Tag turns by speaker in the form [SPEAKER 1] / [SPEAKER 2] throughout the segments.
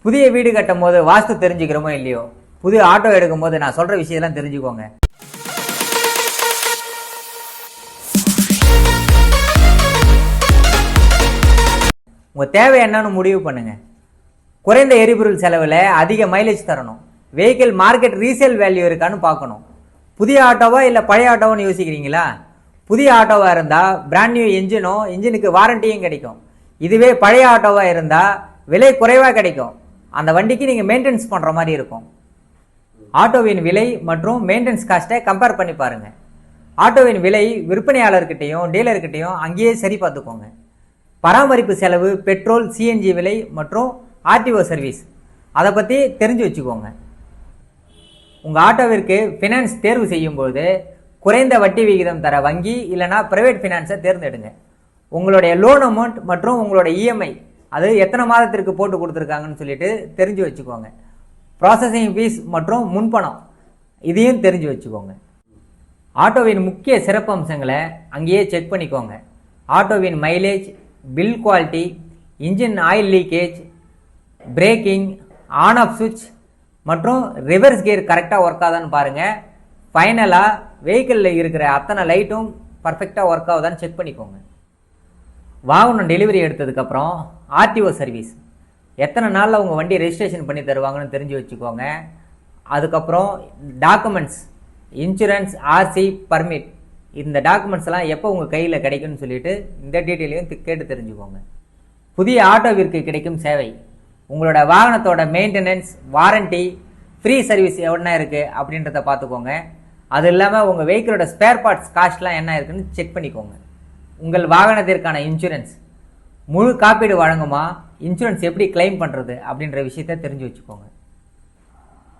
[SPEAKER 1] புதிய வீடு கட்டும் போது வாஸ்து தெரிஞ்சுக்கிறோமோ இல்லையோ, புதிய ஆட்டோ எடுக்கும் போது நான் சொல்ற விஷயத்தெல்லாம் தெரிஞ்சுக்கோங்க. உங்க தேவை என்னன்னு முடிவு பண்ணுங்க. குறைந்த எரிபொருள் செலவில் அதிக மைலேஜ் தரணும். வெஹிக்கிள் மார்க்கெட் ரீசேல் வேல்யூ இருக்கான்னு பார்க்கணும். புதிய ஆட்டோவா இல்லை பழைய ஆட்டோவான்னு யோசிக்கிறீங்களா? புதிய ஆட்டோவா இருந்தால் பிராண்ட் நியூ இன்ஜினுக்கு வாரண்டியும் கிடைக்கும். இதுவே பழைய ஆட்டோவா இருந்தால் விலை குறைவாக கிடைக்கும். அந்த வண்டிக்கு நீங்கள் மெயின்டெனன்ஸ் பண்ணுற மாதிரி இருக்கும். ஆட்டோவின் விலை மற்றும் மெயின்டெனன்ஸ் காஸ்ட்டை கம்பேர் பண்ணி பாருங்கள். ஆட்டோவின் விலை விற்பனையாளர்கிட்டையும் டீலர்கிட்டையும் அங்கேயே சரி பார்த்துக்கோங்க. பராமரிப்பு செலவு, பெட்ரோல், சிஎன்ஜி விலை மற்றும் ஆர்டிஓ சர்வீஸ் அதை பற்றி தெரிஞ்சு வச்சுக்கோங்க. உங்கள் ஆட்டோவிற்கு ஃபினான்ஸ் தேர்வு செய்யும்போது குறைந்த வட்டி விகிதம் தர வங்கி இல்லைனா பிரைவேட் ஃபினான்ஸை தேர்ந்தெடுங்க. உங்களுடைய லோன் அமௌண்ட் மற்றும் உங்களோட இஎம்ஐ அது எத்தனை மாதத்திற்கு போட்டு கொடுத்துருக்காங்கன்னு சொல்லிட்டு தெரிஞ்சு வச்சுக்கோங்க. ப்ராசஸிங் ஃபீஸ் மற்றும் முன்பணம் இதையும் தெரிஞ்சு வச்சுக்கோங்க. ஆட்டோவின் முக்கிய சிறப்பம்சங்களை அங்கேயே செக் பண்ணிக்கோங்க. ஆட்டோவின் mileage, build quality, engine oil leakage, braking, on off சுவிட்ச் மற்றும் ரிவர்ஸ் கியர் கரெக்டாக ஒர்க் ஆகுதான்னு பாருங்கள். ஃபைனலாக வெஹிக்கிளில் இருக்கிற அத்தனை லைட்டும் பர்ஃபெக்டாக ஒர்க் ஆகுதான்னு செக் பண்ணிக்கோங்க. வாகனம் டெலிவரி எடுத்ததுக்கப்புறம் ஆர்டிஓ சர்வீஸ் எத்தனை நாளில் உங்கள் வண்டி ரெஜிஸ்ட்ரேஷன் பண்ணி தருவாங்கன்னு தெரிஞ்சு வச்சுக்கோங்க. அதுக்கப்புறம் டாக்குமெண்ட்ஸ், இன்சூரன்ஸ், ஆர்சி, பர்மிட் இந்த டாக்குமெண்ட்ஸ் எல்லாம் எப்போ உங்கள் கையில் கிடைக்கும்னு சொல்லிட்டு இந்த டீட்டெயிலையும் கேட்டு தெரிஞ்சுக்கோங்க. புதிய ஆட்டோவிற்கு கிடைக்கும் சேவை, உங்களோட வாகனத்தோட மெயின்டெனன்ஸ், வாரண்டி, ஃப்ரீ சர்வீஸ் என்ன இருக்குது அப்படின்றத பார்த்துக்கோங்க. அது இல்லாமல் உங்கள் வெஹிக்கிளோட ஸ்பேர் பார்ட்ஸ் காஸ்ட்லாம் என்ன இருக்குன்னு செக் பண்ணிக்கோங்க. உங்கள் வாகனத்திற்கான இன்சூரன்ஸ் முழு காப்பீடு வழங்குமா, இன்சூரன்ஸ் எப்படி கிளைம் பண்ணுறது அப்படின்ற விஷயத்தை தெரிஞ்சு வச்சுக்கோங்க.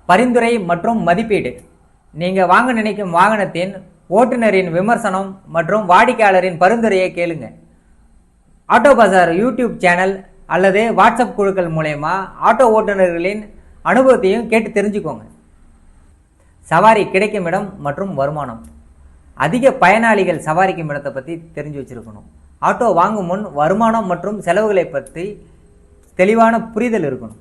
[SPEAKER 1] பரிந்துரை மற்றும் மதிப்பீடு, நீங்கள் வாங்க நினைக்கும் வாகனத்தின் ஓட்டுநரின் விமர்சனம் மற்றும் வாடிக்கையாளரின் பரிந்துரையை கேளுங்க. ஆட்டோ பஜார் யூடியூப் சேனல் அல்லது வாட்ஸ்அப் குழுக்கள் மூலயமா ஆட்டோ ஓட்டுநர்களின் அனுபவத்தையும் கேட்டு தெரிஞ்சுக்கோங்க. சவாரி கிடைக்கும் இடம் மற்றும் வருமானம், அதிக பயனாளிகள் சவாரிக்கும் இடத்தை பற்றி தெரிஞ்சு வச்சுருக்கணும். ஆட்டோ வாங்கும் முன் வருமானம் மற்றும் செலவுகளை பற்றி தெளிவான புரிதல் இருக்கணும்.